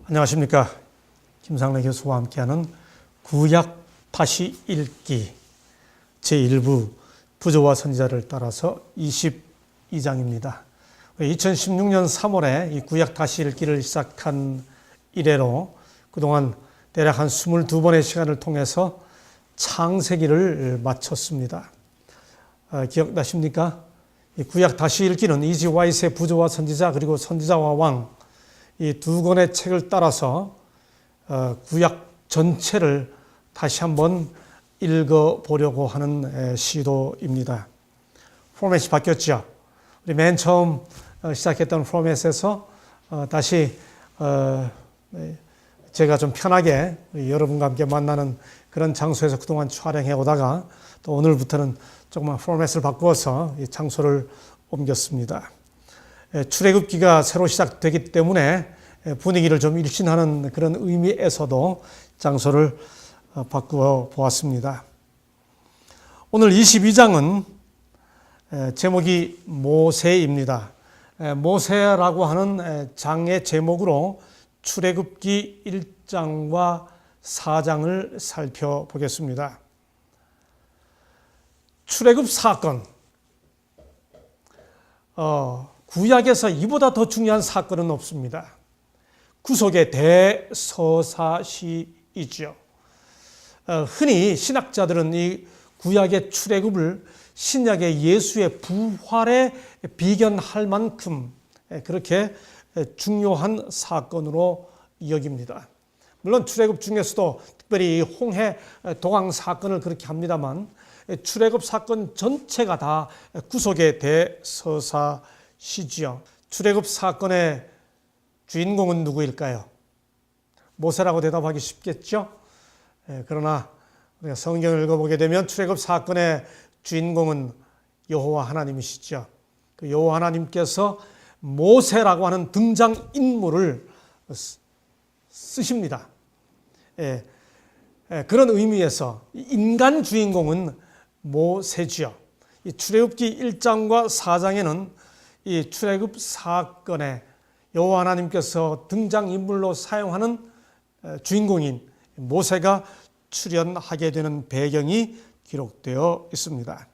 안녕하십니까. 김상래 교수와 함께하는 구약 다시 읽기 제1부 부조와 선지자를 따라서 22장입니다. 2016년 3월에 이 구약 다시 읽기를 시작한 이래로 그동안 대략 한 22번의 시간을 통해서 창세기를 마쳤습니다. 기억나십니까? 이 구약 다시 읽기는 이지 와이스의 부조와 선지자 그리고 선지자와 왕 이 두 권의 책을 따라서 구약 전체를 다시 한번 읽어보려고 하는 시도입니다. 포맷이 바뀌었죠. 우리 맨 처음 시작했던 포맷에서 다시 제가 좀 편하게 여러분과 함께 만나는 그런 장소에서 그동안 촬영해 오다가 또 오늘부터는 조금만 포맷을 바꾸어서 이 장소를 옮겼습니다. 출애굽기가 새로 시작되기 때문에 분위기를 좀 일신하는 그런 의미에서도 장소를 바꾸어 보았습니다. 오늘 22장은 제목이 모세입니다. 모세라고 하는 장의 제목으로 출애굽기 1장과 4장을 살펴보겠습니다. 출애굽 사건, 구약에서 이보다 더 중요한 사건은 없습니다. 구속의 대서사시이죠. 흔히 신학자들은 이 구약의 출애굽을 신약의 예수의 부활에 비견할 만큼 그렇게 중요한 사건으로 여깁니다. 물론 출애굽 중에서도 특별히 홍해 동항 사건을 그렇게 합니다만 출애굽 사건 전체가 다 구속의 대서사시지요. 출애굽 사건의 주인공은 누구일까요? 모세라고 대답하기 쉽겠죠? 그러나 우리가 성경을 읽어보게 되면 출애굽 사건의 주인공은 여호와 하나님이시죠. 그 여호와 하나님께서 모세라고 하는 등장인물을 쓰십니다. 그런 의미에서 인간 주인공은 모세지요. 이 출애굽기 1장과 4장에는 이 출애굽 사건에 여호와 하나님께서 등장인물로 사용하는 주인공인 모세가 출연하게 되는 배경이 기록되어 있습니다.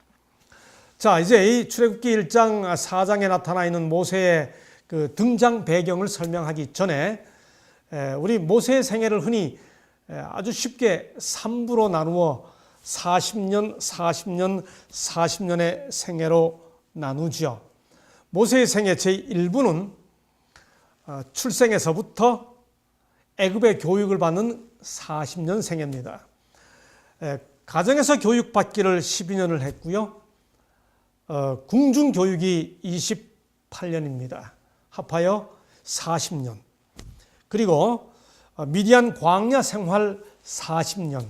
자, 이제 이 출애굽기 1장 4장에 나타나 있는 모세의 그 등장 배경을 설명하기 전에 우리 모세의 생애를 흔히 아주 쉽게 3부로 나누어 40년, 40년, 40년의 생애로 나누죠. 모세의 생애 제1부는 출생에서부터 애굽의 교육을 받는 40년 생애입니다. 가정에서 교육받기를 12년을 했고요. 궁중교육이 28년입니다. 합하여 40년. 그리고 미디안 광야 생활 40년.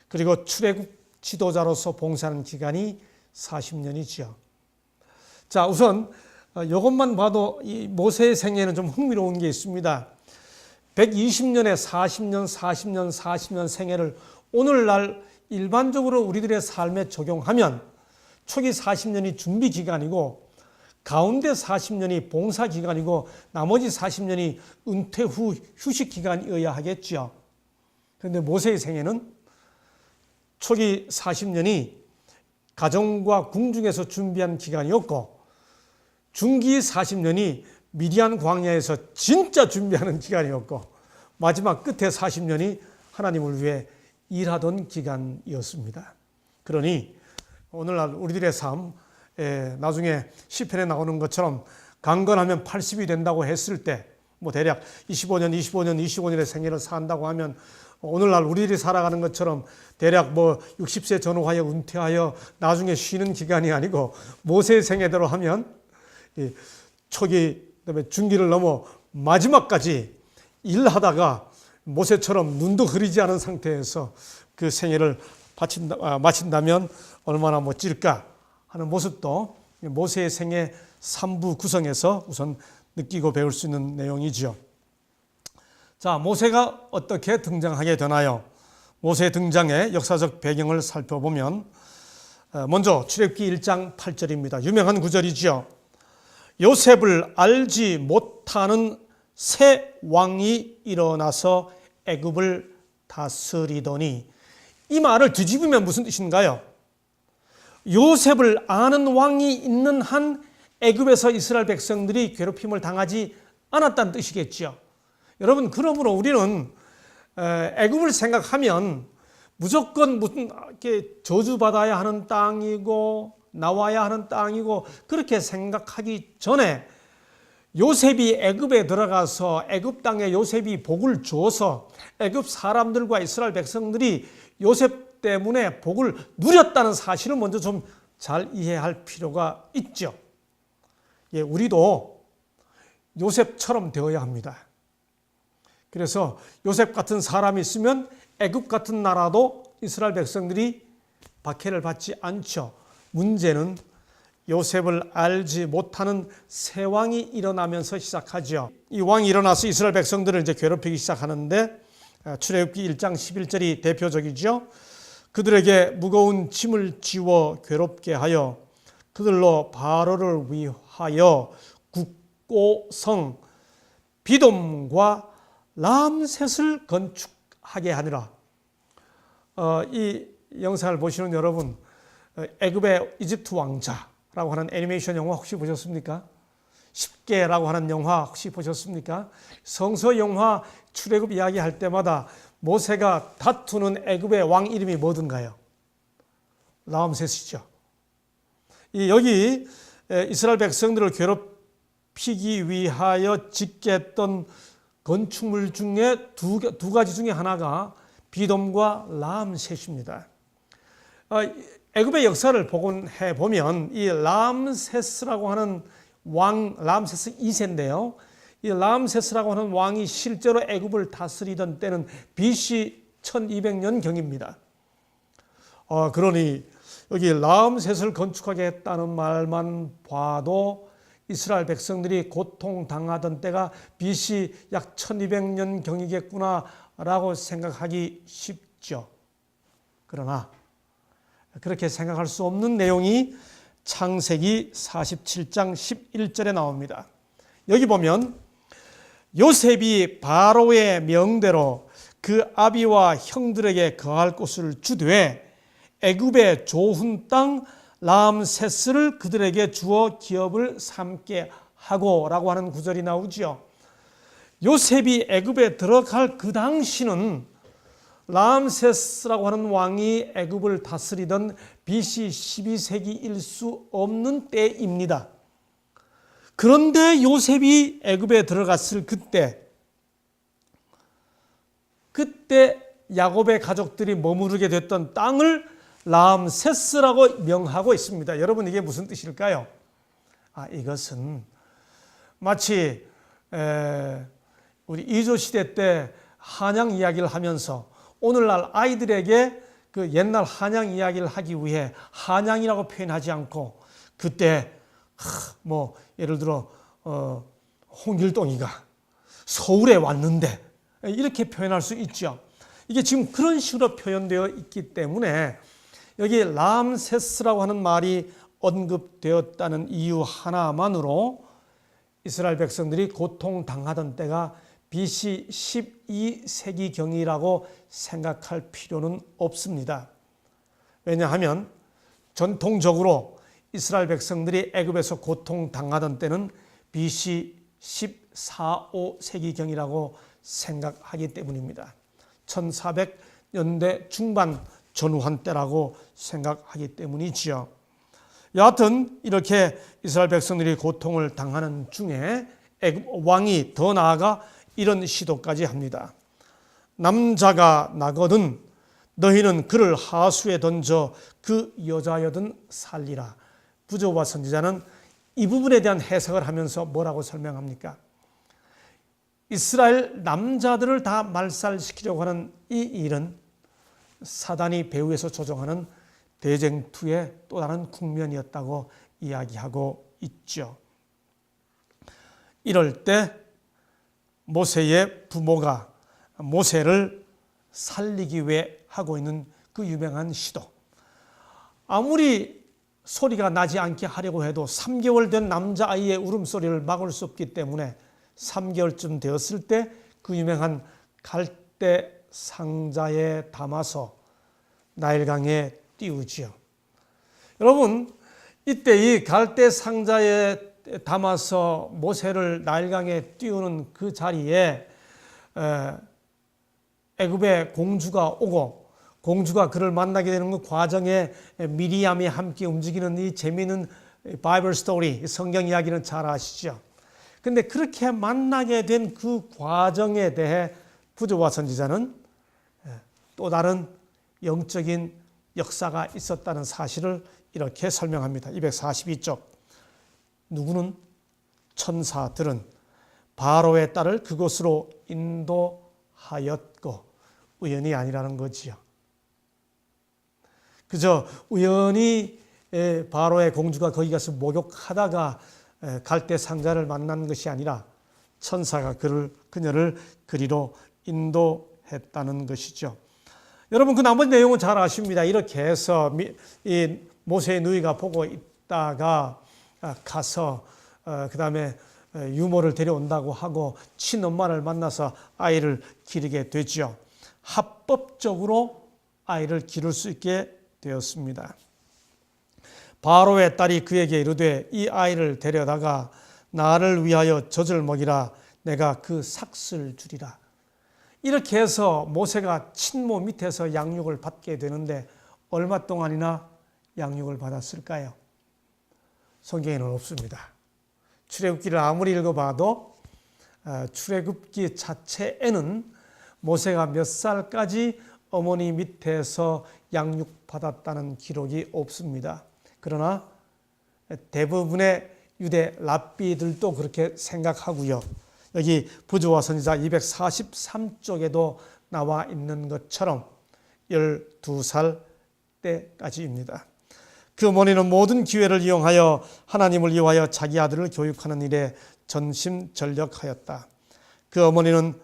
그리고 출애굽 지도자로서 봉사하는 기간이 40년이죠. 자, 우선 이것만 봐도 이 모세의 생애는 좀 흥미로운 게 있습니다. 120년의 40년, 40년, 40년 생애를 오늘날 일반적으로 우리들의 삶에 적용하면 초기 40년이 준비 기간이고 가운데 40년이 봉사 기간이고 나머지 40년이 은퇴 후 휴식 기간이어야 하겠죠. 그런데 모세의 생애는 초기 40년이 가정과 궁중에서 준비한 기간이었고 중기 40년이 미디안 광야에서 진짜 준비하는 기간이었고 마지막 끝에 40년이 하나님을 위해 일하던 기간이었습니다. 그러니 오늘날 우리들의 삶, 나중에 시편에 나오는 것처럼 강건하면 80이 된다고 했을 때 뭐 대략 25년의 생애를 산다고 하면 오늘날 우리들이 살아가는 것처럼 대략 뭐 60세 전후하여 은퇴하여 나중에 쉬는 기간이 아니고 모세의 생애대로 하면 초기 그다음에 중기를 넘어 마지막까지 일하다가 모세처럼 눈도 흐리지 않은 상태에서 그 생애를 마친다면 얼마나 멋질까 하는 모습도 모세의 생애 3부 구성에서 우선 느끼고 배울 수 있는 내용이죠. 자, 모세가 어떻게 등장하게 되나요? 모세의 등장의 역사적 배경을 살펴보면 먼저 출애굽기 1장 8절입니다. 유명한 구절이죠. 요셉을 알지 못하는 새 왕이 일어나서 애굽을 다스리더니, 이 말을 뒤집으면 무슨 뜻인가요? 요셉을 아는 왕이 있는 한 애굽에서 이스라엘 백성들이 괴롭힘을 당하지 않았다는 뜻이겠죠. 여러분, 그러므로 우리는 애굽을 생각하면 무조건 무슨 이렇게 저주받아야 하는 땅이고 나와야 하는 땅이고 그렇게 생각하기 전에, 요셉이 애굽에 들어가서 애굽 땅에 요셉이 복을 주어서 애굽 사람들과 이스라엘 백성들이 요셉 때문에 복을 누렸다는 사실을 먼저 좀 잘 이해할 필요가 있죠. 예, 우리도 요셉처럼 되어야 합니다. 그래서 요셉 같은 사람이 있으면 애굽 같은 나라도 이스라엘 백성들이 박해를 받지 않죠. 문제는 요셉을 알지 못하는 새 왕이 일어나면서 시작하죠. 이 왕이 일어나서 이스라엘 백성들을 이제 괴롭히기 시작하는데, 출애굽기 1장 11절이 대표적이죠. 그들에게 무거운 짐을 지워 괴롭게 하여 그들로 바로를 위하여 국고성 비돔과 람셋을 건축하게 하니라. 이 영상을 보시는 여러분, 애굽의 이집트 왕자라고 하는 애니메이션 영화 혹시 보셨습니까? 10개라고 하는 영화 혹시 보셨습니까? 성서 영화 출애굽 이야기할 때마다 모세가 다투는 애굽의 왕 이름이 뭐든가요? 람셋이죠. 여기 이스라엘 백성들을 괴롭히기 위하여 짓게 했던 건축물 중에 두 가지 중에 하나가 비돔과 람셋입니다. 애굽의 역사를 복원해 보면 이 람세스라고 하는 왕, 람세스 2세인데요. 이 람세스라고 하는 왕이 실제로 애굽을 다스리던 때는 BC 1200년 경입니다. 그러니 여기 람셋을 건축하게 했다는 말만 봐도 이스라엘 백성들이 고통당하던 때가 BC 약 1200년 경이겠구나라고 생각하기 쉽죠. 그러나 그렇게 생각할 수 없는 내용이 창세기 47장 11절에 나옵니다. 여기 보면 요셉이 바로의 명대로 그 아비와 형들에게 거할 곳을 주되 애굽의 좋은 땅 람세스를 그들에게 주어 기업을 삼게 하고라고 하는 구절이 나오죠. 요셉이 애굽에 들어갈 그 당시는 람세스라고 하는 왕이 애굽을 다스리던 BC 12세기일 수 없는 때입니다. 그런데 요셉이 애굽에 들어갔을 그때 야곱의 가족들이 머무르게 됐던 땅을 람세스라고 명하고 있습니다. 여러분, 이게 무슨 뜻일까요? 이것은 마치 우리 이조 시대 때 한양 이야기를 하면서 오늘날 아이들에게 그 옛날 한양 이야기를 하기 위해 한양이라고 표현하지 않고 그때 예를 들어 홍길동이가 서울에 왔는데 이렇게 표현할 수 있죠. 이게 지금 그런 식으로 표현되어 있기 때문에 여기 람세스라고 하는 말이 언급되었다는 이유 하나만으로 이스라엘 백성들이 고통당하던 때가 BC 12세기경이라고 생각할 필요는 없습니다. 왜냐하면 전통적으로 이스라엘 백성들이 애굽에서 고통당하던 때는 BC 14, 5세기경이라고 생각하기 때문입니다. 1400년대 중반 전후한 때라고 생각하기 때문이지요. 여하튼 이렇게 이스라엘 백성들이 고통을 당하는 중에 애굽 왕이 더 나아가 이런 시도까지 합니다. 남자가 나거든 너희는 그를 하수에 던져 그 여자여든 살리라. 부조와 선지자는 이 부분에 대한 해석을 하면서 뭐라고 설명합니까? 이스라엘 남자들을 다 말살시키려고 하는 이 일은 사단이 배후에서 조종하는 대쟁투의 또 다른 국면이었다고 이야기하고 있죠. 이럴 때 모세의 부모가 모세를 살리기 위해 하고 있는 그 유명한 시도. 아무리 소리가 나지 않게 하려고 해도 3개월 된 남자아이의 울음소리를 막을 수 없기 때문에 3개월쯤 되었을 때 그 유명한 갈대 상자에 담아서 나일강에 띄우지요. 여러분, 이때 이 갈대 상자에 담아서 모세를 나일강에 띄우는 그 자리에 애굽의 공주가 오고 공주가 그를 만나게 되는 그 과정에 미리암이 함께 움직이는 이 재미있는 바이블 스토리, 성경 이야기는 잘 아시죠? 근데 그렇게 만나게 된 그 과정에 대해 부조와 선지자는 또 다른 영적인 역사가 있었다는 사실을 이렇게 설명합니다. 242쪽. 누구는 천사들은 바로의 딸을 그곳으로 인도하였고 우연이 아니라는 거지요. 그저 우연히 바로의 공주가 거기 가서 목욕하다가 갈대 상자를 만난 것이 아니라 천사가 그녀를 그리로 인도했다는 것이죠. 여러분 그 나머지 내용은 잘 아십니다. 이렇게 해서 이 모세의 누이가 보고 있다가 가서 그 다음에 유모를 데려온다고 하고 친엄마를 만나서 아이를 기르게 되죠. 합법적으로 아이를 기를 수 있게 되었습니다. 바로의 딸이 그에게 이르되 이 아이를 데려다가 나를 위하여 젖을 먹이라 내가 그 삭슬 주리라. 이렇게 해서 모세가 친모 밑에서 양육을 받게 되는데 얼마 동안이나 양육을 받았을까요? 성경에는 없습니다. 출애굽기를 아무리 읽어봐도 출애굽기 자체에는 모세가 몇 살까지 어머니 밑에서 양육받았다는 기록이 없습니다. 그러나 대부분의 유대 랍비들도 그렇게 생각하고요. 여기 부조와 선지자 243쪽에도 나와 있는 것처럼 12살 때까지입니다. 그 어머니는 모든 기회를 이용하여 하나님을 위하여 자기 아들을 교육하는 일에 전심전력하였다. 그 어머니는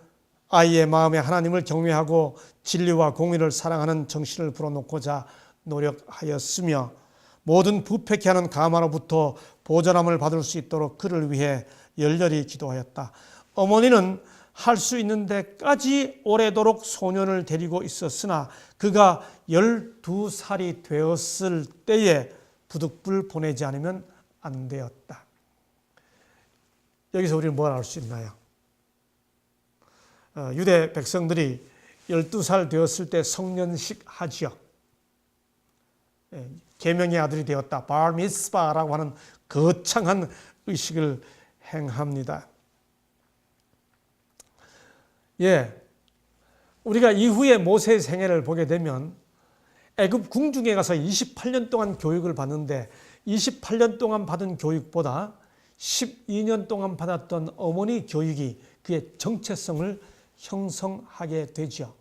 아이의 마음에 하나님을 경외하고 진리와 공의를 사랑하는 정신을 불어넣고자 노력하였으며 모든 부패케 하는 가마로부터 보전함을 받을 수 있도록 그를 위해 열렬히 기도하였다. 어머니는 할 수 있는 데까지 오래도록 소년을 데리고 있었으나 그가 12살이 되었을 때에 부득불 보내지 않으면 안 되었다. 여기서 우리는 뭘 알 수 있나요? 유대 백성들이 12살 되었을 때 성년식 하지요. 계명의 아들이 되었다. 바미스바라고 하는 거창한 의식을 행합니다. 우리가 이후에 모세의 생애를 보게 되면 애굽 궁중에 가서 28년 동안 교육을 받는데 28년 동안 받은 교육보다 12년 동안 받았던 어머니 교육이 그의 정체성을 형성하게 되죠.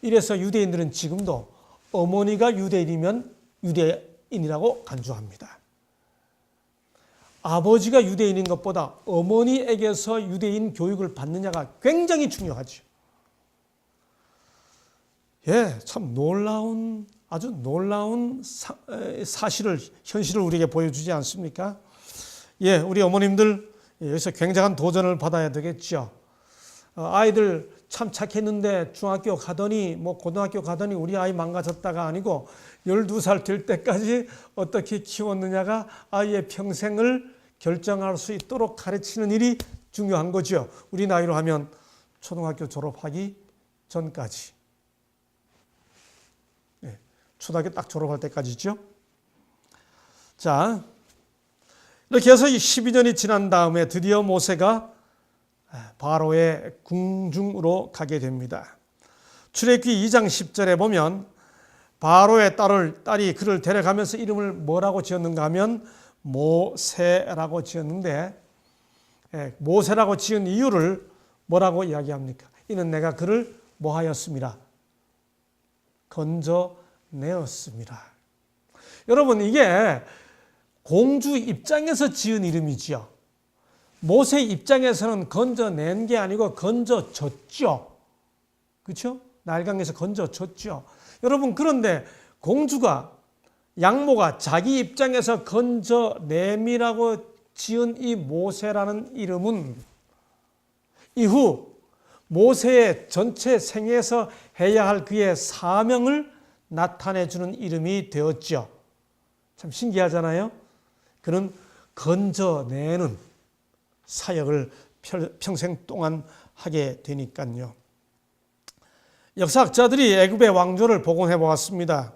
이래서 유대인들은 지금도 어머니가 유대인이면 유대인이라고 간주합니다. 아버지가 유대인인 것보다 어머니에게서 유대인 교육을 받느냐가 굉장히 중요하죠. 참 아주 놀라운 현실을 우리에게 보여주지 않습니까? 우리 어머님들 여기서 굉장한 도전을 받아야 되겠죠. 아이들 참 착했는데 중학교 가더니 고등학교 가더니 우리 아이 망가졌다가 아니고 12살 될 때까지 어떻게 키웠느냐가 아이의 평생을 결정할 수 있도록 가르치는 일이 중요한 거죠. 우리 나이로 하면 초등학교 졸업하기 전까지. 초등학교 딱 졸업할 때까지죠. 자, 이렇게 해서 12년이 지난 다음에 드디어 모세가 바로의 궁중으로 가게 됩니다. 출애굽기 2장 10절에 보면 바로의 딸이 그를 데려가면서 이름을 뭐라고 지었는가 하면 모세라고 지었는데 모세라고 지은 이유를 뭐라고 이야기합니까? 이는 내가 그를 뭐하였습니다. 건져내었습니다. 여러분 이게 공주 입장에서 지은 이름이지요. 모세 입장에서는 건져낸 게 아니고 건져졌죠. 그렇죠? 나일강에서 건져졌죠. 여러분 그런데 양모가 자기 입장에서 건져냄이라고 지은 이 모세라는 이름은 이후 모세의 전체 생애에서 해야 할 그의 사명을 나타내 주는 이름이 되었죠. 참 신기하잖아요. 그는 건져내는 사역을 평생 동안 하게 되니까요. 역사학자들이 애굽의 왕조를 복원해 보았습니다.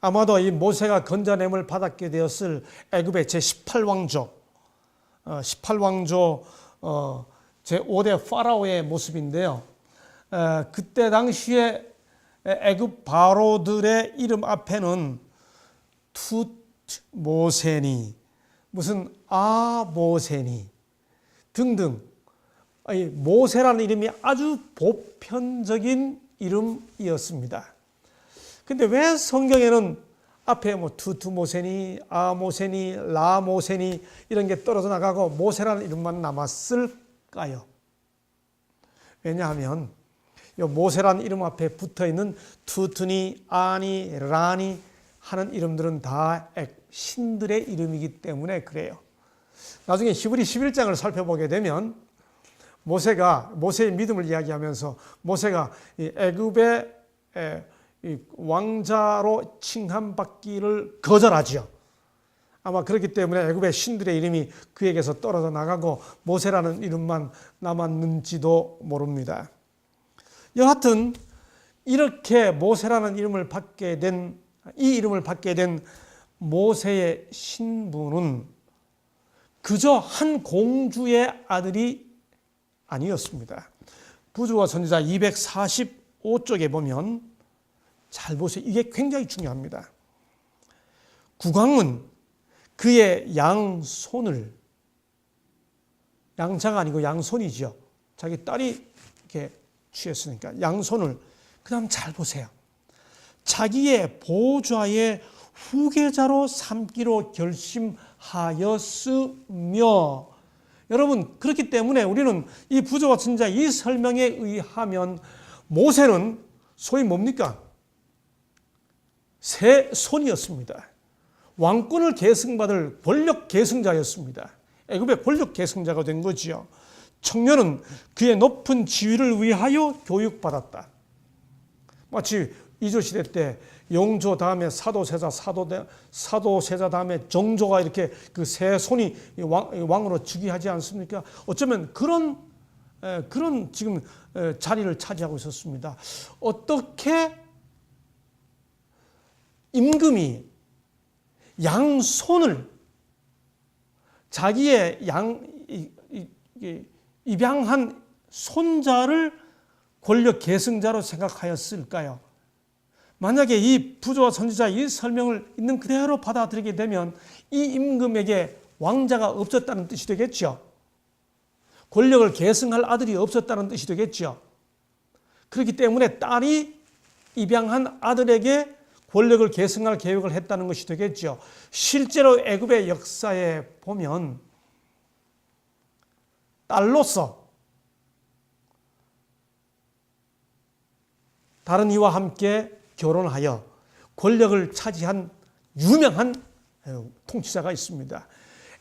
아마도 이 모세가 건져냄을 받았게 되었을 애굽의 제18왕조, 18왕조 제5대 파라오의 모습인데요. 그때 당시에 애굽 바로들의 이름 앞에는 툭모세니, 무슨 아모세니 등등 모세라는 이름이 아주 보편적인 이름이었습니다. 근데 왜 성경에는 앞에 뭐 투투모세니, 아모세니, 라모세니 이런 게 떨어져 나가고 모세라는 이름만 남았을까요? 왜냐하면 이 모세라는 이름 앞에 붙어 있는 투투니, 아니, 라니 하는 이름들은 다 신들의 이름이기 때문에 그래요. 나중에 히브리 11장을 살펴보게 되면 모세의 믿음을 이야기하면서 모세가 애굽의 왕자로 칭함받기를 거절하지요. 아마 그렇기 때문에 애굽의 신들의 이름이 그에게서 떨어져 나가고 모세라는 이름만 남았는지도 모릅니다. 여하튼 이렇게 모세라는 이름을 받게 된 모세의 신분은 그저 한 공주의 아들이 아니었습니다. 부조와 선지자 245쪽에 보면 잘 보세요. 이게 굉장히 중요합니다. 국왕은 그의 양손을, 양자가 아니고 양손이죠. 자기 딸이 이렇게 취했으니까 양손을, 그 다음 잘 보세요. 자기의 보좌의 후계자로 삼기로 결심하였으며, 여러분 그렇기 때문에 우리는 이 부조와 선지자 이 설명에 의하면 모세는 소위 뭡니까? 새 손이었습니다. 왕권을 계승받을 권력 계승자였습니다. 애굽의 권력 계승자가 된 거지요. 청년은 그의 높은 지위를 위하여 교육받았다. 마치 이조시대 때 영조 다음에 사도세자, 사도세자 다음에 정조가 이렇게 그 세 손이 왕으로 즉위하지 않습니까? 어쩌면 그런 지금 자리를 차지하고 있었습니다. 어떻게 임금이 양손을 자기의 입양한 손자를 권력 계승자로 생각하였을까요? 만약에 이 부조와 선지자 이 설명을 있는 그대로 받아들이게 되면 이 임금에게 왕자가 없었다는 뜻이 되겠죠. 권력을 계승할 아들이 없었다는 뜻이 되겠죠. 그렇기 때문에 딸이 입양한 아들에게 권력을 계승할 계획을 했다는 것이 되겠죠. 실제로 애굽의 역사에 보면 딸로서 다른 이와 함께 결혼하여 권력을 차지한 유명한 통치자가 있습니다.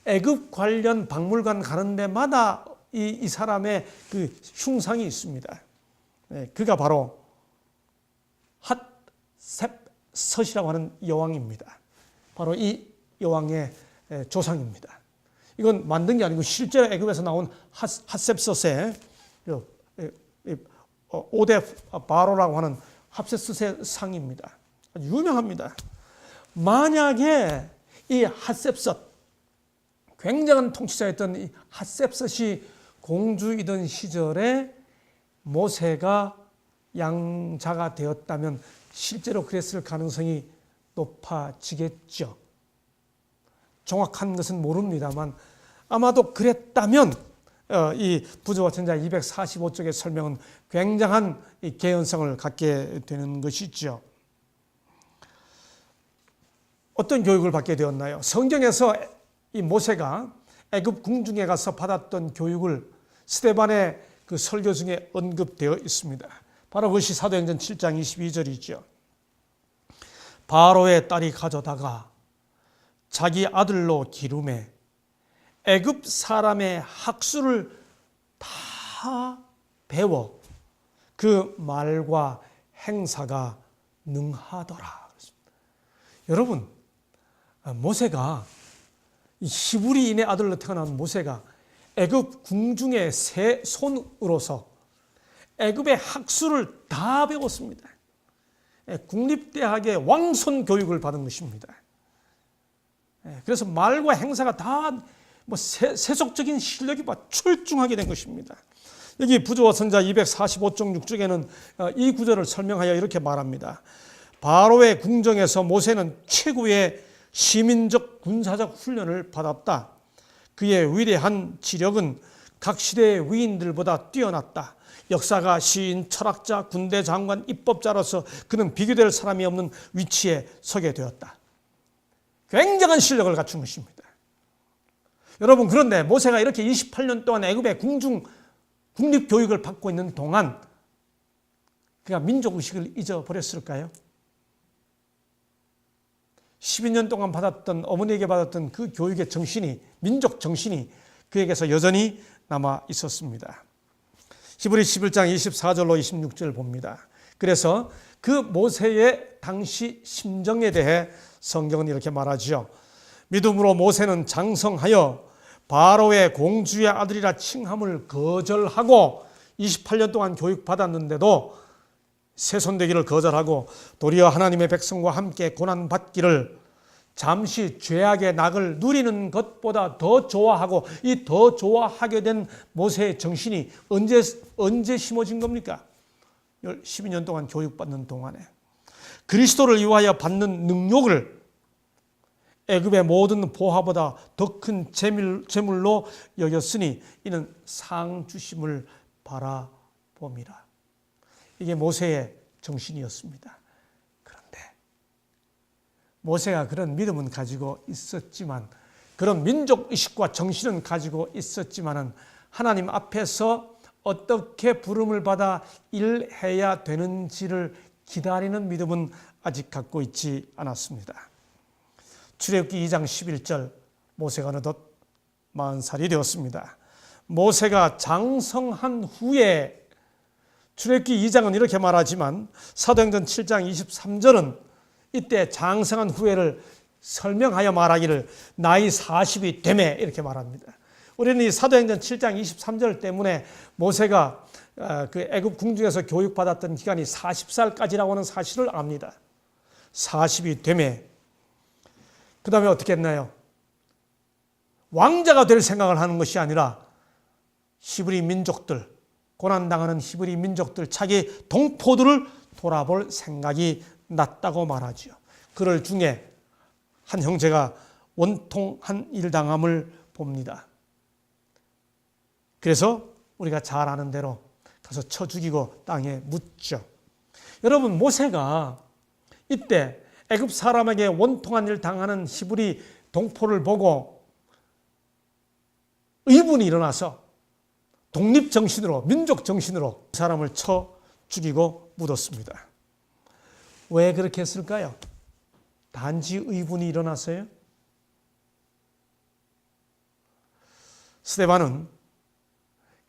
애굽 관련 박물관 가는 데마다 이 사람의 그 흉상이 있습니다. 그가 바로 핫셉섯이라고 하는 여왕입니다. 바로 이 여왕의 조상입니다. 이건 만든 게 아니고 실제로 애굽에서 나온 핫셉섯의 5대 바로라고 하는 핫셉섯의 상입니다. 아주 유명합니다. 만약에 이 핫셉섯, 굉장한 통치자였던 이 핫셉섯이 공주이던 시절에 모세가 양자가 되었다면 실제로 그랬을 가능성이 높아지겠죠. 정확한 것은 모릅니다만 아마도 그랬다면 이 부조와 선지자 245쪽의 설명은 굉장한 개연성을 갖게 되는 것이죠. 어떤 교육을 받게 되었나요? 성경에서 이 모세가 애굽 궁중에 가서 받았던 교육을 스데반의 그 설교 중에 언급되어 있습니다. 바로 그것이 사도행전 7장 22절이죠. 바로의 딸이 가져다가 자기 아들로 기름에 애굽 사람의 학수를 다 다 배워 그 말과 행사가 능하더라. 여러분, 모세가 히브리인의 아들로 태어난 모세가 애굽 궁중의 새 손으로서 애굽의 학술을 다 배웠습니다. 국립대학의 왕손 교육을 받은 것입니다. 그래서 말과 행사가 다 세속적인 실력이 출중하게 된 것입니다. 여기 부조와 선지자 245쪽 6쪽에는 이 구절을 설명하여 이렇게 말합니다. 바로의 궁정에서 모세는 최고의 시민적 군사적 훈련을 받았다. 그의 위대한 지력은 각 시대의 위인들보다 뛰어났다. 역사가, 시인, 철학자, 군대 장관, 입법자로서 그는 비교될 사람이 없는 위치에 서게 되었다. 굉장한 실력을 갖춘 것입니다. 여러분, 그런데 모세가 이렇게 28년 동안 애굽의 궁중 국립교육을 받고 있는 동안 그가 민족의식을 잊어버렸을까요? 12년 동안 받았던, 어머니에게 받았던 그 교육의 정신이, 민족 정신이 그에게서 여전히 남아 있었습니다. 히브리 11장 24절로 26절 봅니다. 그래서 그 모세의 당시 심정에 대해 성경은 이렇게 말하지요. 믿음으로 모세는 장성하여 바로의 공주의 아들이라 칭함을 거절하고 28년 동안 교육받았는데도 세손되기를 거절하고 도리어 하나님의 백성과 함께 고난받기를 잠시 죄악의 낙을 누리는 것보다 더 좋아하고 이 더 좋아하게 된 모세의 정신이 언제 심어진 겁니까? 12년 동안 교육받는 동안에 그리스도를 위하여 받는 능력을 애굽의 모든 보화보다 더 큰 재물로 여겼으니 이는 상 주심을 바라봄이라. 이게 모세의 정신이었습니다. 그런데 모세가 그런 믿음은 가지고 있었지만, 그런 민족의식과 정신은 가지고 있었지만은 하나님 앞에서 어떻게 부름을 받아 일해야 되는지를 기다리는 믿음은 아직 갖고 있지 않았습니다. 출애굽기 2장 11절, 모세가 어느덧 40살이 되었습니다. 모세가 장성한 후에, 출애굽기 2장은 이렇게 말하지만 사도행전 7장 23절은 이때 장성한 후에를 설명하여 말하기를 나이 40이 되매 이렇게 말합니다. 우리는 이 사도행전 7장 23절 때문에 모세가 그 애굽 궁중에서 교육받았던 기간이 40살까지라고 하는 사실을 압니다. 40이 되매 그 다음에 어떻게 했나요? 왕자가 될 생각을 하는 것이 아니라 히브리 민족들, 고난당하는 히브리 민족들, 자기 동포들을 돌아볼 생각이 났다고 말하죠. 그럴 중에 한 형제가 원통한 일당함을 봅니다. 그래서 우리가 잘 아는 대로 가서 쳐 죽이고 땅에 묻죠. 여러분, 모세가 이때 애굽 사람에게 원통한 일 당하는 히브리 동포를 보고 의분이 일어나서 독립정신으로, 민족정신으로 사람을 쳐 죽이고 묻었습니다. 왜 그렇게 했을까요? 단지 의분이 일어났어요? 스데반은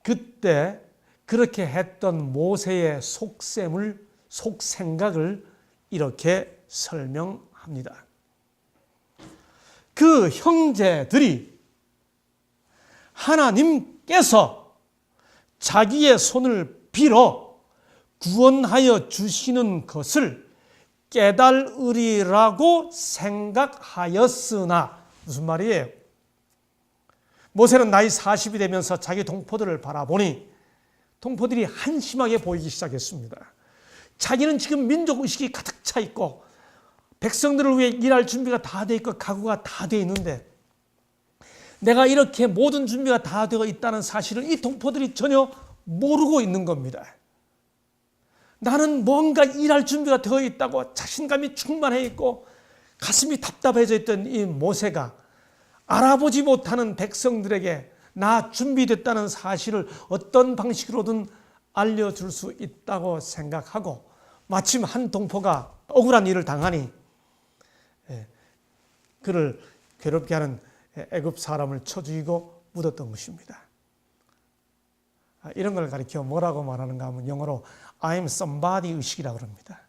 그때 그렇게 했던 모세의 속생각을 이렇게 설명합니다. 그 형제들이 하나님께서 자기의 손을 빌어 구원하여 주시는 것을 깨달으리라고 생각하였으나, 무슨 말이에요? 모세는 나이 40이 되면서 자기 동포들을 바라보니 동포들이 한심하게 보이기 시작했습니다. 자기는 지금 민족의식이 가득 차 있고 백성들을 위해 일할 준비가 다 돼 있고 각오가 다 돼 있는데 내가 이렇게 모든 준비가 다 되어 있다는 사실을 이 동포들이 전혀 모르고 있는 겁니다. 나는 뭔가 일할 준비가 되어 있다고 자신감이 충만해 있고 가슴이 답답해져 있던 이 모세가 알아보지 못하는 백성들에게 나 준비됐다는 사실을 어떤 방식으로든 알려줄 수 있다고 생각하고 마침 한 동포가 억울한 일을 당하니 그를 괴롭게 하는 애굽 사람을 쳐 죽이고 묻었던 것입니다. 이런 걸 가리켜 뭐라고 말하는가 하면 영어로 I'm somebody 의식이라고 그럽니다.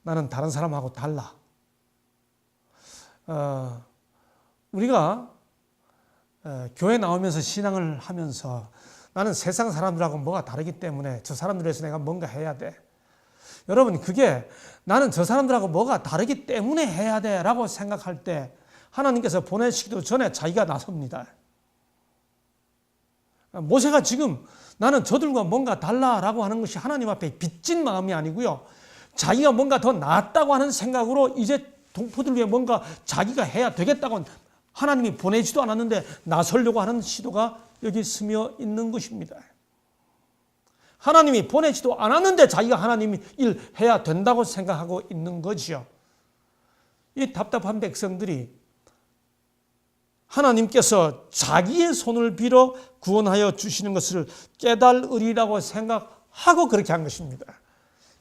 나는 다른 사람하고 달라. 우리가 교회 나오면서 신앙을 하면서 나는 세상 사람들하고 뭐가 다르기 때문에 저 사람들에 대해서 내가 뭔가 해야 돼. 여러분, 그게 나는 저 사람들하고 뭐가 다르기 때문에 해야 돼 라고 생각할 때 하나님께서 보내시기도 전에 자기가 나섭니다. 모세가 지금 나는 저들과 뭔가 달라라고 하는 것이 하나님 앞에 빚진 마음이 아니고요. 자기가 뭔가 더 낫다고 하는 생각으로 이제 동포들 위해 뭔가 자기가 해야 되겠다고 하나님이 보내지도 않았는데 나서려고 하는 시도가 여기 스며 있는 것입니다. 하나님이 보내지도 않았는데 자기가 하나님이 일 해야 된다고 생각하고 있는 거지요. 이 답답한 백성들이 하나님께서 자기의 손을 빌어 구원하여 주시는 것을 깨달으리라고 생각하고 그렇게 한 것입니다.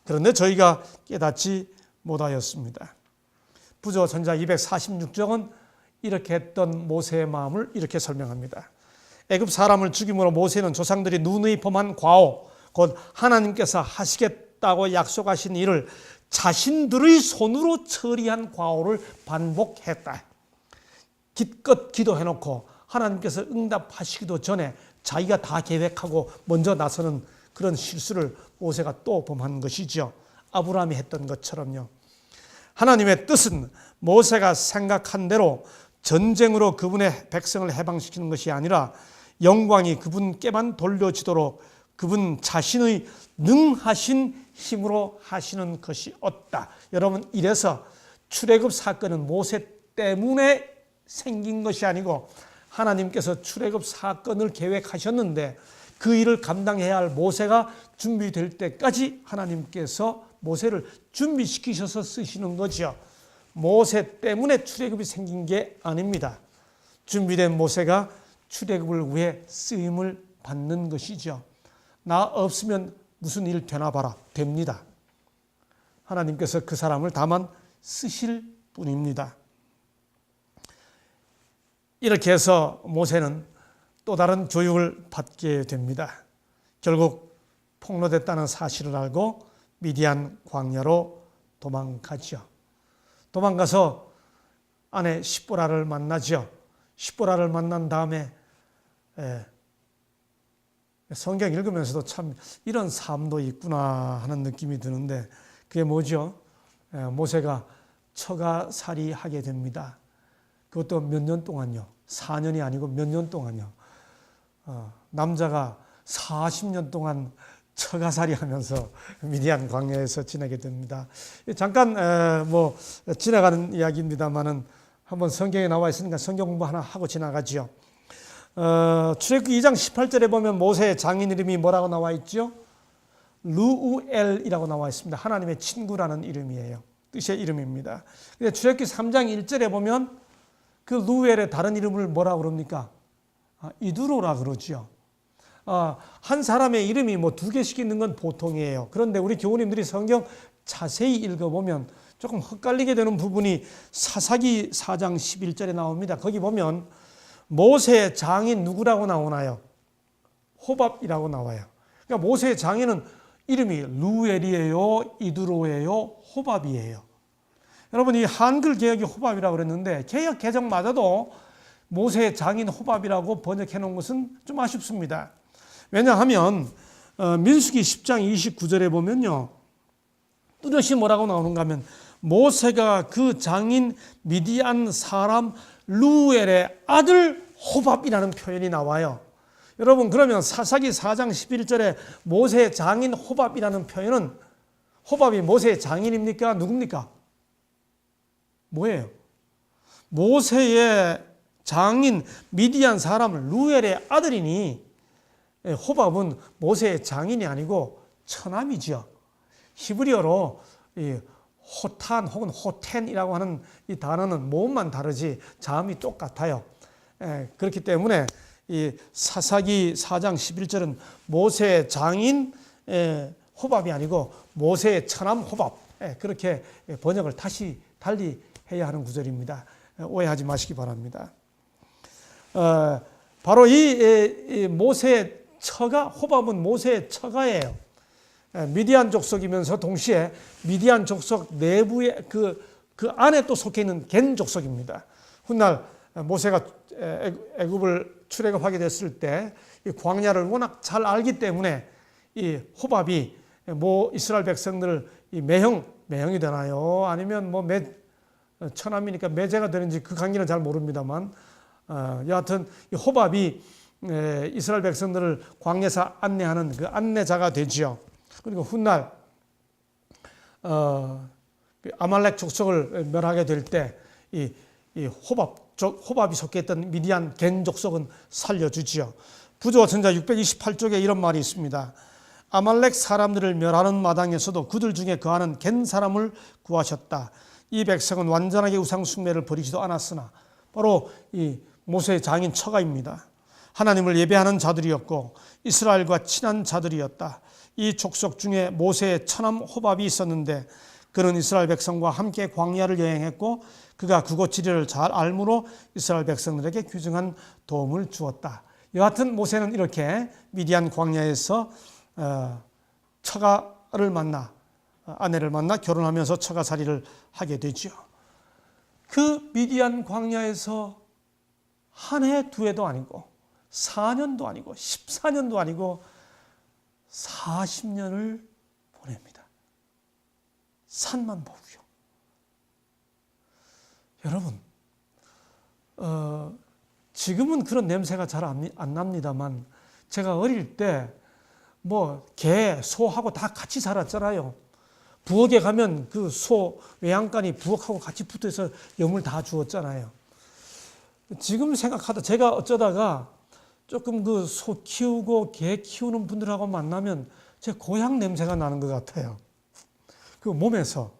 그런데 저희가 깨닫지 못하였습니다. 부조천자 246쪽은 이렇게 했던 모세의 마음을 이렇게 설명합니다. 애굽 사람을 죽임으로 모세는 조상들이 누누이 범한 과오, 곧 하나님께서 하시겠다고 약속하신 일을 자신들의 손으로 처리한 과오를 반복했다. 기껏 기도해놓고 하나님께서 응답하시기도 전에 자기가 다 계획하고 먼저 나서는 그런 실수를 모세가 또 범한 것이죠. 아브라함이 했던 것처럼요. 하나님의 뜻은 모세가 생각한 대로 전쟁으로 그분의 백성을 해방시키는 것이 아니라 영광이 그분께만 돌려지도록 그분 자신의 능하신 힘으로 하시는 것이었다. 여러분, 이래서 출애굽 사건은 모세 때문에 생긴 것이 아니고 하나님께서 출애굽 사건을 계획하셨는데 그 일을 감당해야 할 모세가 준비될 때까지 하나님께서 모세를 준비시키셔서 쓰시는 거죠. 모세 때문에 출애굽이 생긴 게 아닙니다. 준비된 모세가 출애굽을 위해 쓰임을 받는 것이죠. 나 없으면 무슨 일 되나 봐라. 됩니다. 하나님께서 그 사람을 다만 쓰실 뿐입니다. 이렇게 해서 모세는 또 다른 교육을 받게 됩니다. 결국 폭로됐다는 사실을 알고 미디안 광야로 도망가죠. 도망가서 아내 시보라를 만나죠. 시보라를 만난 다음에 성경 읽으면서도 참 이런 삶도 있구나 하는 느낌이 드는데 그게 뭐죠? 모세가 처가살이 하게 됩니다. 그것도 몇 년 동안요. 4년이 아니고 몇 년 동안요. 남자가 40년 동안 처가살이 하면서 미디안 광야에서 지내게 됩니다. 잠깐 지나가는 이야기입니다만은 한번 성경에 나와 있으니까 성경 공부 하나 하고 지나가죠. 출애굽기 2장 18절에 보면 모세의 장인 이름이 뭐라고 나와 있죠? 르우엘이라고 나와 있습니다. 하나님의 친구라는 이름이에요. 뜻의 이름입니다. 근데 출애굽기 3장 1절에 보면 그 르우엘의 다른 이름을 뭐라고 그럽니까? 이두로라 그러죠. 한 사람의 이름이 뭐 2개씩 있는 건 보통이에요. 그런데 우리 교우님들이 성경 자세히 읽어보면 조금 헷갈리게 되는 부분이 사사기 4장 11절에 나옵니다. 거기 보면 모세의 장인 누구라고 나오나요? 호밥이라고 나와요. 그러니까 모세의 장인은 이름이 르우엘이에요, 이두로예요, 호밥이에요. 여러분, 이 한글 개역이 호밥이라고 그랬는데 개역 개정마저도 모세의 장인 호밥이라고 번역해 놓은 것은 좀 아쉽습니다. 왜냐하면 민수기 10장 29절에 보면요. 뚜렷이 뭐라고 나오는가 하면 모세가 그 장인 미디안 사람 르우엘의 아들 호밥이라는 표현이 나와요. 여러분, 그러면 사사기 4장 11절에 모세의 장인 호밥이라는 표현은 호밥이 모세의 장인입니까? 누굽니까? 뭐예요? 모세의 장인 미디안 사람 르우엘의 아들이니 호밥은 모세의 장인이 아니고 처남이죠. 히브리어로 호탄 혹은 호텐이라고 하는 이 단어는 모음만 다르지 자음이 똑같아요. 그렇기 때문에 이 사사기 4장 11절은 모세의 장인 호밥이 아니고 모세의 처남 호밥, 그렇게 번역을 다시 달리 해야 하는 구절입니다. 오해하지 마시기 바랍니다. 바로 이 모세의 호밥은 모세의 처가예요. 미디안 족속이면서 동시에 미디안 족속 내부의 그 안에 또 속해 있는 겐 족속입니다. 훗날 모세가 애굽을 출애굽하게 됐을 때 이 광야를 워낙 잘 알기 때문에 이 호밥이 이스라엘 백성들을 이 매형이 되나요? 아니면 처남이니까 매제가 되는지 그 관계는 잘 모릅니다만, 여하튼 이 호밥이 이스라엘 백성들을 광야에서 안내하는 그 안내자가 되지요. 그리고 훗날 아말렉 족속을 멸하게 될 때 이 호밥이 속해 있던 미디안 겐 족속은 살려주지요. 부조와 선지자 628쪽에 이런 말이 있습니다. 아말렉 사람들을 멸하는 마당에서도 그들 중에 거하는 겐 사람을 구하셨다. 이 백성은 완전하게 우상 숭배를 버리지도 않았으나, 바로 이 모세의 장인 처가입니다. 하나님을 예배하는 자들이었고 이스라엘과 친한 자들이었다. 이 족속 중에 모세의 처남 호밥이 있었는데 그는 이스라엘 백성과 함께 광야를 여행했고 그가 그곳 지리를 잘 알므로 이스라엘 백성들에게 귀중한 도움을 주었다. 여하튼 모세는 이렇게 미디안 광야에서 아내를 만나 결혼하면서 처가살이를 하게 되죠. 그 미디안 광야에서 한 해, 두 해도 아니고 4년도 아니고 14년도 아니고 40년을 보냅니다. 산만 보고요. 여러분, 지금은 그런 냄새가 잘 안 납니다만 제가 어릴 때 개, 소하고 다 같이 살았잖아요. 부엌에 가면 그 소 외양간이 부엌하고 같이 붙어서 염을 다 주었잖아요. 지금 생각하다 제가 어쩌다가 조금 그 소 키우고 개 키우는 분들하고 만나면 제 고향 냄새가 나는 것 같아요. 그 몸에서.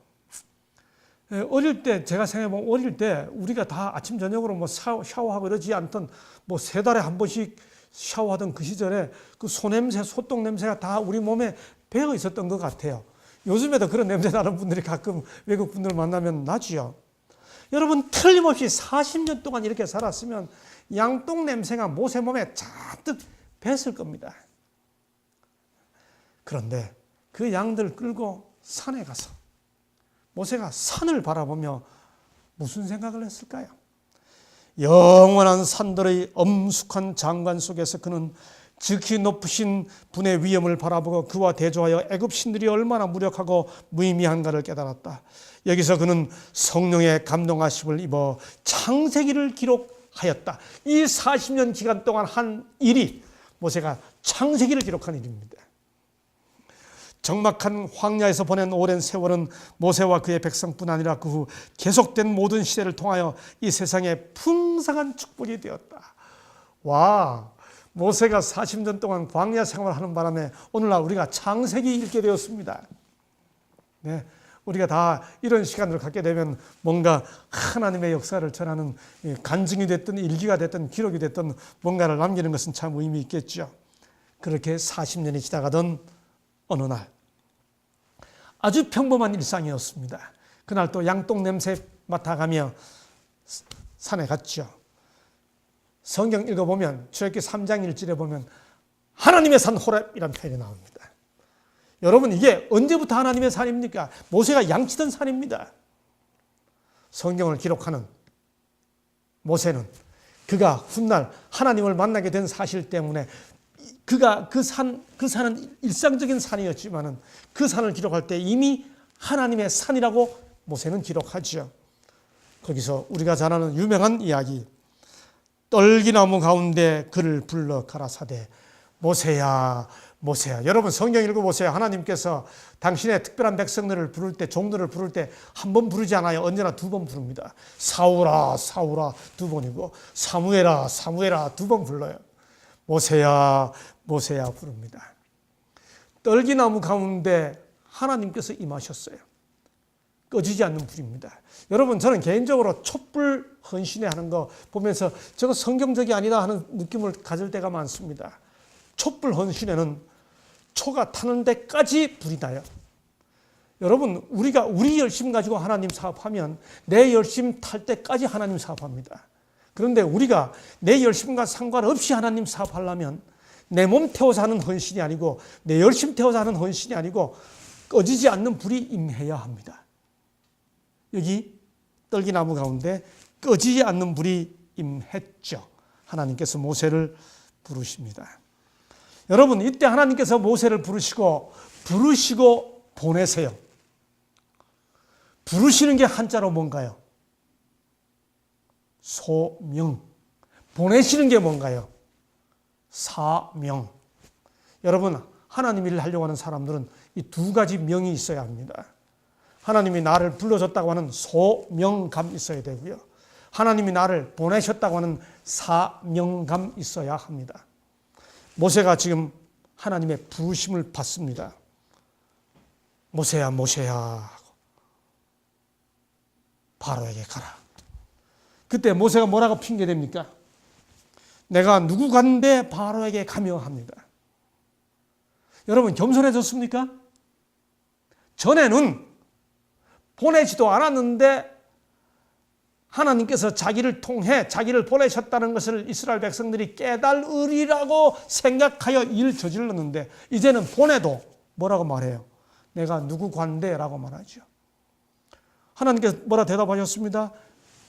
어릴 때 제가 생각해보면 어릴 때 우리가 다 아침 저녁으로 샤워하고 이러지 않던 3달에 한 번씩 샤워하던 그 시절에 그 소냄새, 소똥 냄새가 다 우리 몸에 배어 있었던 것 같아요. 요즘에도 그런 냄새 나는 분들이 가끔 외국 분들 만나면 나지요. 여러분, 틀림없이 40년 동안 이렇게 살았으면 양똥 냄새가 모세 몸에 잔뜩 뱄을 겁니다. 그런데 그 양들 끌고 산에 가서 모세가 산을 바라보며 무슨 생각을 했을까요? 영원한 산들의 엄숙한 장관 속에서 그는 지극히 높으신 분의 위엄을 바라보고 그와 대조하여 애굽 신들이 얼마나 무력하고 무의미한가를 깨달았다. 여기서 그는 성령의 감동하심을 입어 창세기를 기록하였다. 이 40년 기간 동안 한 일이 모세가 창세기를 기록한 일입니다. 적막한 황야에서 보낸 오랜 세월은 모세와 그의 백성뿐 아니라 그 후 계속된 모든 시대를 통하여 이 세상에 풍성한 축복이 되었다. 와, 모세가 40년 동안 광야 생활하는 바람에 오늘날 우리가 창세기 읽게 되었습니다. 네, 우리가 다 이런 시간을 갖게 되면 뭔가 하나님의 역사를 전하는 간증이 됐든 일기가 됐든 기록이 됐든 뭔가를 남기는 것은 참 의미 있겠죠. 그렇게 40년이 지나가던 어느 날 아주 평범한 일상이었습니다. 그날 또 양똥 냄새 맡아가며 산에 갔죠. 성경 읽어보면 출애굽기 3장 1절에 보면 하나님의 산 호렙이라는 표현이 나옵니다. 여러분, 이게 언제부터 하나님의 산입니까? 모세가 양치던 산입니다. 성경을 기록하는 모세는 그가 훗날 하나님을 만나게 된 사실 때문에 그 산은 일상적인 산이었지만은 그 산을 기록할 때 이미 하나님의 산이라고 모세는 기록하죠. 거기서 우리가 잘 아는 유명한 이야기, 떨기나무 가운데 그를 불러 가라사대 모세야 모세야. 여러분, 성경 읽어보세요. 하나님께서 당신의 특별한 백성들을 부를 때, 종들을 부를 때 한 번 부르지 않아요. 언제나 2번 부릅니다. 사울아 사울아 2번이고 사무엘아 사무엘아 2번 불러요. 모세야 모세야 부릅니다. 떨기나무 가운데 하나님께서 임하셨어요. 꺼지지 않는 불입니다. 여러분, 저는 개인적으로 촛불 헌신회 하는 거 보면서 저거 성경적이 아니다 하는 느낌을 가질 때가 많습니다. 촛불 헌신회는 초가 타는 데까지 불이 나요. 여러분, 우리가 우리 열심 가지고 하나님 사업하면 내 열심 탈 때까지 하나님 사업합니다. 그런데 우리가 내 열심과 상관없이 하나님 사업하려면 내 몸 태워서 하는 헌신이 아니고 내 열심 태워서 하는 헌신이 아니고 꺼지지 않는 불이 임해야 합니다. 여기 떨기나무 가운데 꺼지지 않는 불이 임했죠. 하나님께서 모세를 부르십니다. 여러분, 이때 하나님께서 모세를 부르시고 보내세요. 부르시는 게 한자로 뭔가요? 소명. 보내시는 게 뭔가요? 사명. 여러분, 하나님 일을 하려고 하는 사람들은 이 두 가지 명이 있어야 합니다. 하나님이 나를 불러줬다고 하는 소명감 있어야 되고요. 하나님이 나를 보내셨다고 하는 사명감 있어야 합니다. 모세가 지금 하나님의 부르심을 받습니다. 모세야, 모세야. 바로에게 가라. 그때 모세가 뭐라고 핑계댑니까? 내가 누구 간데 바로에게 가며 합니다. 여러분, 겸손해졌습니까? 전에는 보내지도 않았는데 하나님께서 자기를 통해 자기를 보내셨다는 것을 이스라엘 백성들이 깨달으리라고 생각하여 일을 저질렀는데 이제는 보내도 뭐라고 말해요? 내가 누구 관대라고 말하죠. 하나님께서 뭐라 대답하셨습니다?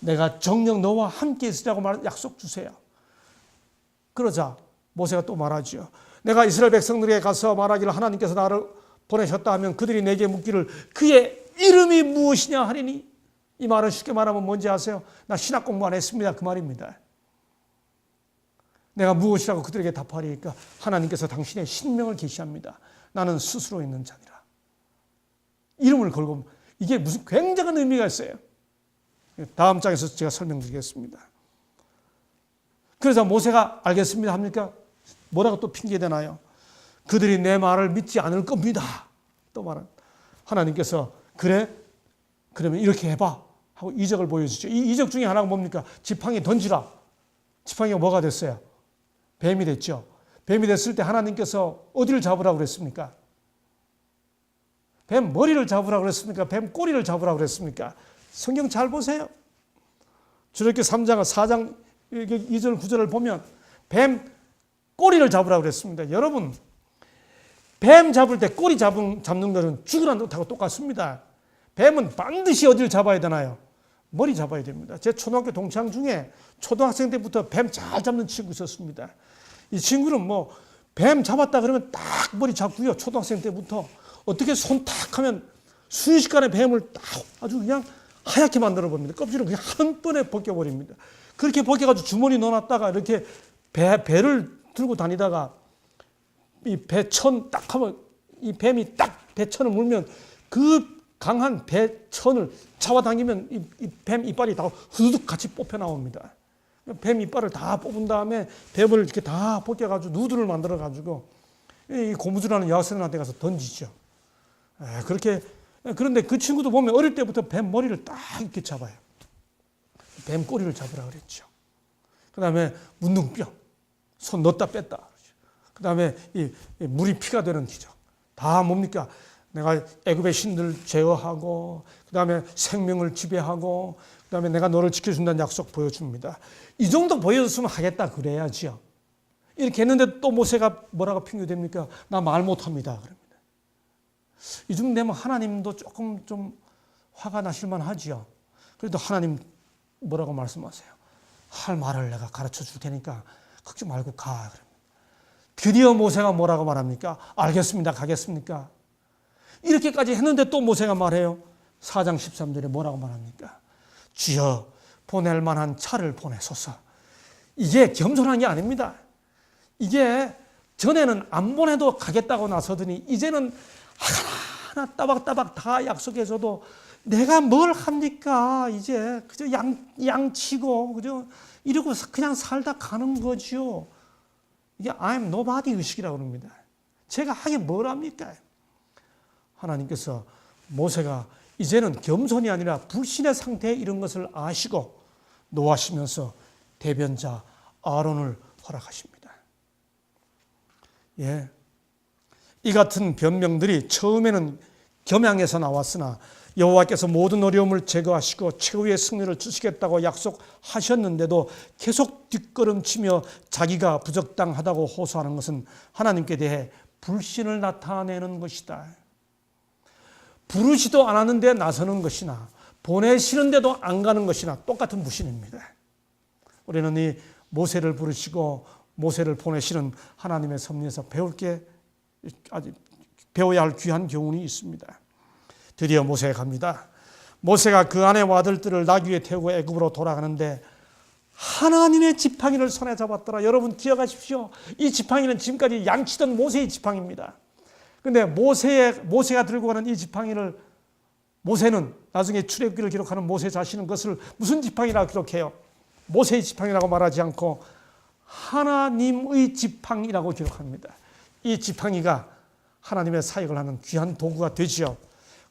내가 정녕 너와 함께 있으라고 약속 주세요. 그러자 모세가 또 말하죠. 내가 이스라엘 백성들에게 가서 말하기를 하나님께서 나를 보내셨다 하면 그들이 내게 묻기를 그의 이름이 무엇이냐 하리니, 이 말은 쉽게 말하면 뭔지 아세요? 나 신학 공부 안 했습니다. 그 말입니다. 내가 무엇이라고 그들에게 답하리까? 하나님께서 당신의 신명을 계시합니다. 나는 스스로 있는 자니라. 이름을 걸고, 이게 무슨 굉장한 의미가 있어요. 다음 장에서 제가 설명드리겠습니다. 그래서 모세가 알겠습니다 합니까? 뭐라고 또 핑계대나요? 그들이 내 말을 믿지 않을 겁니다. 또 말은 하나님께서 그래? 그러면 이렇게 해봐 하고 이적을 보여주죠. 이 이적 중에 하나가 뭡니까? 지팡이 던지라. 지팡이가 뭐가 됐어요? 뱀이 됐죠. 뱀이 됐을 때 하나님께서 어디를 잡으라고 그랬습니까? 뱀 머리를 잡으라고 그랬습니까? 뱀 꼬리를 잡으라고 그랬습니까? 성경 잘 보세요. 출애굽기 3장, 4장 2절, 9절을 보면 뱀 꼬리를 잡으라고 그랬습니다. 여러분, 뱀 잡을 때 꼬리 잡는 것은 죽으라는 것하고 똑같습니다. 뱀은 반드시 어디를 잡아야 되나요? 머리 잡아야 됩니다. 제 초등학교 동창 중에 초등학생 때부터 뱀 잘 잡는 친구 있었습니다. 이 친구는 뭐 뱀 잡았다 그러면 딱 머리 잡고요. 초등학생 때부터 어떻게 손 탁 하면 순식간에 뱀을 딱 아주 그냥 하얗게 만들어 봅니다. 껍질을 그냥 한 번에 벗겨버립니다. 그렇게 벗겨가지고 주머니 넣어놨다가 이렇게 배를 들고 다니다가 이 배천 딱 하면 이 뱀이 딱 배천을 물면 그 강한 배천을 잡아당기면 이 뱀 이빨이 다 후두둑 같이 뽑혀 나옵니다. 뱀 이빨을 다 뽑은 다음에 뱀을 이렇게 다 벗겨가지고 누드를 만들어가지고 이 고무줄하는 여학생한테 가서 던지죠. 그렇게. 그런데 그 친구도 보면 어릴 때부터 뱀 머리를 딱 이렇게 잡아요. 뱀 꼬리를 잡으라 그랬죠. 그 다음에 문둥병, 손 넣었다 뺐다. 그 다음에 이 물이 피가 되는 기적. 다 뭡니까? 내가 애굽의 신들 제어하고, 그 다음에 생명을 지배하고, 그 다음에 내가 너를 지켜준다는 약속 보여줍니다. 이 정도 보여줬으면 하겠다 그래야지요. 이렇게 했는데 또 모세가 뭐라고 핑계댑니까? 나 말 못합니다. 그럽니다. 이쯤 되면 하나님도 조금 좀 화가 나실만 하지요. 그래도 하나님 뭐라고 말씀하세요? 할 말을 내가 가르쳐 줄 테니까 걱정 말고 가. 그럽니다. 드디어 모세가 뭐라고 말합니까? 알겠습니다. 가겠습니까? 이렇게까지 했는데 또 모세가 말해요. 4장 13절에 뭐라고 말합니까? 주여 보낼 만한 차를 보내소서. 이게 겸손한 게 아닙니다. 이게 전에는 안 보내도 가겠다고 나서더니 이제는 하나하나 따박따박 다 약속해줘도 내가 뭘 합니까? 이제 그저 양치고 그저 이러고 그냥 살다 가는 거죠. 이게 I'm nobody 의식이라고 합니다. 제가 하게 뭘 합니까? 하나님께서 모세가 이제는 겸손이 아니라 불신의 상태에 이런 것을 아시고 노하시면서 대변자 아론을 허락하십니다. 예. 이 같은 변명들이 처음에는 겸양해서 나왔으나 여호와께서 모든 어려움을 제거하시고 최후의 승리를 주시겠다고 약속하셨는데도 계속 뒷걸음치며 자기가 부적당하다고 호소하는 것은 하나님께 대해 불신을 나타내는 것이다. 부르지도 않았는데 나서는 것이나 보내시는데도 안 가는 것이나 똑같은 불신입니다. 우리는 이 모세를 부르시고 모세를 보내시는 하나님의 섭리에서 배워야 할 귀한 교훈이 있습니다. 드디어 모세가 갑니다. 모세가 그 아내와 아들들을 나귀에 태우고 애굽으로 돌아가는데 하나님의 지팡이를 손에 잡았더라. 여러분 기억하십시오. 이 지팡이는 지금까지 양치던 모세의 지팡이입니다. 그런데 모세가 들고 가는 이 지팡이를 모세는 나중에 출애굽기를 기록하는 모세 자신은 그것을 무슨 지팡이라고 기록해요? 모세의 지팡이라고 말하지 않고 하나님의 지팡이라고 기록합니다. 이 지팡이가 하나님의 사역을 하는 귀한 도구가 되지요.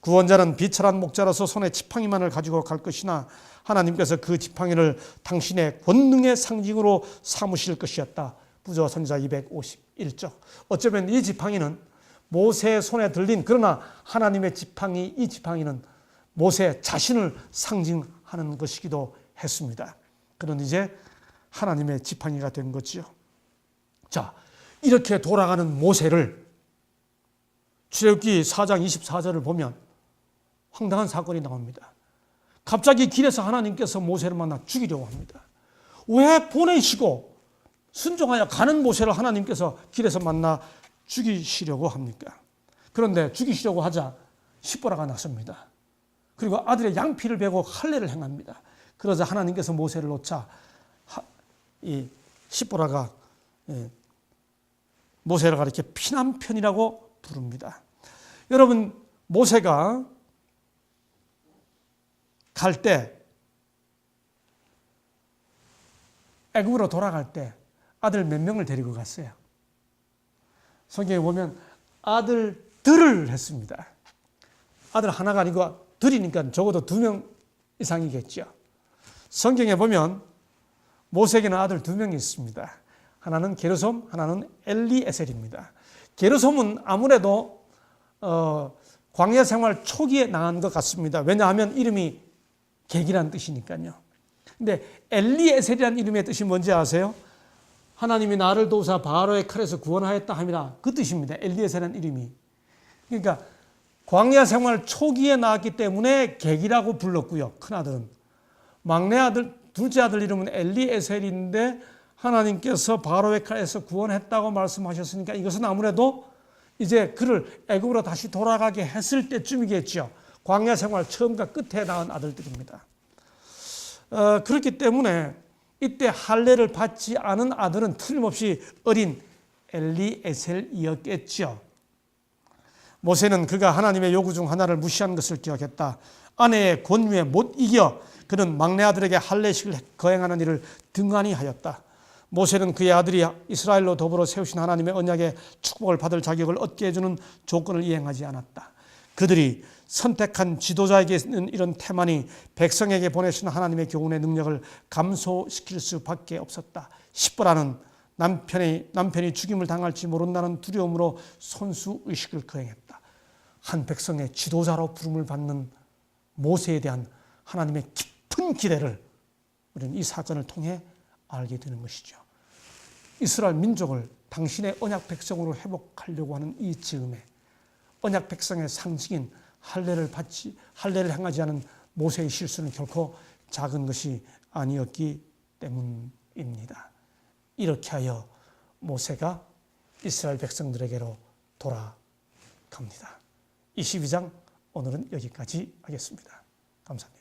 구원자는 비천한 목자로서 손에 지팡이만을 가지고 갈 것이나 하나님께서 그 지팡이를 당신의 권능의 상징으로 삼으실 것이었다. 부조와 선지자 251쪽. 어쩌면 이 지팡이는 모세의 손에 들린, 그러나 하나님의 지팡이, 이 지팡이는 모세 자신을 상징하는 것이기도 했습니다. 그는 이제 하나님의 지팡이가 된 거지요. 자, 이렇게 돌아가는 모세를 출애굽기 4장 24절을 보면 황당한 사건이 나옵니다. 갑자기 길에서 하나님께서 모세를 만나 죽이려고 합니다. 왜 보내시고 순종하여 가는 모세를 하나님께서 길에서 만나 죽이시려고 합니까? 그런데 죽이시려고 하자 십보라가 나섭니다. 그리고 아들의 양피를 베고 할례를 행합니다. 그러자 하나님께서 모세를 놓자 이 십보라가 모세를 가리켜 피난편이라고 부릅니다. 여러분, 모세가 갈 때, 애굽으로 돌아갈 때 아들 몇 명을 데리고 갔어요? 성경에 보면 아들들을 했습니다. 아들 하나가 아니고 들이니까 적어도 2명 이상이겠죠. 성경에 보면 모세에게는 아들 2명이 있습니다. 하나는 게르솜, 하나는 엘리에셀입니다. 게르솜은 아무래도 광야 생활 초기에 낳은 것 같습니다. 왜냐하면 이름이 객이란 뜻이니까요. 근데 엘리에셀이라는 이름의 뜻이 뭔지 아세요? 하나님이 나를 도우사 바로의 칼에서 구원하였다 함이라, 그 뜻입니다. 엘리에셀이라는 이름이. 그러니까 광야 생활 초기에 낳았기 때문에 객이라고 불렀고요. 큰아들은. 막내 아들, 둘째 아들 이름은 엘리에셀인데 하나님께서 바로의 칼에서 구원했다고 말씀하셨으니까 이것은 아무래도 이제 그를 애굽으로 다시 돌아가게 했을 때쯤이겠죠. 광야 생활 처음과 끝에 낳은 아들들입니다. 그렇기 때문에 이때 할례를 받지 않은 아들은 틀림없이 어린 엘리에셀이었겠죠. 모세는 그가 하나님의 요구 중 하나를 무시한 것을 기억했다. 아내의 권위에 못 이겨 그는 막내 아들에게 할례식을 거행하는 일을 등한히 하였다. 모세는 그의 아들이 이스라엘로 더불어 세우신 하나님의 언약의 축복을 받을 자격을 얻게 해주는 조건을 이행하지 않았다. 그들이 선택한 지도자에게 있는 이런 태만이 백성에게 보내신 하나님의 교훈의 능력을 감소시킬 수밖에 없었다. 십보라는 남편이 죽임을 당할지 모른다는 두려움으로 손수의식을 거행했다. 한 백성의 지도자로 부름을 받는 모세에 대한 하나님의 깊은 기대를 우리는 이 사건을 통해 알게 되는 것이죠. 이스라엘 민족을 당신의 언약 백성으로 회복하려고 하는 이 즈음에 언약 백성의 상징인 할례를 행하지 않은 모세의 실수는 결코 작은 것이 아니었기 때문입니다. 이렇게 하여 모세가 이스라엘 백성들에게로 돌아갑니다. 22장 오늘은 여기까지 하겠습니다. 감사합니다.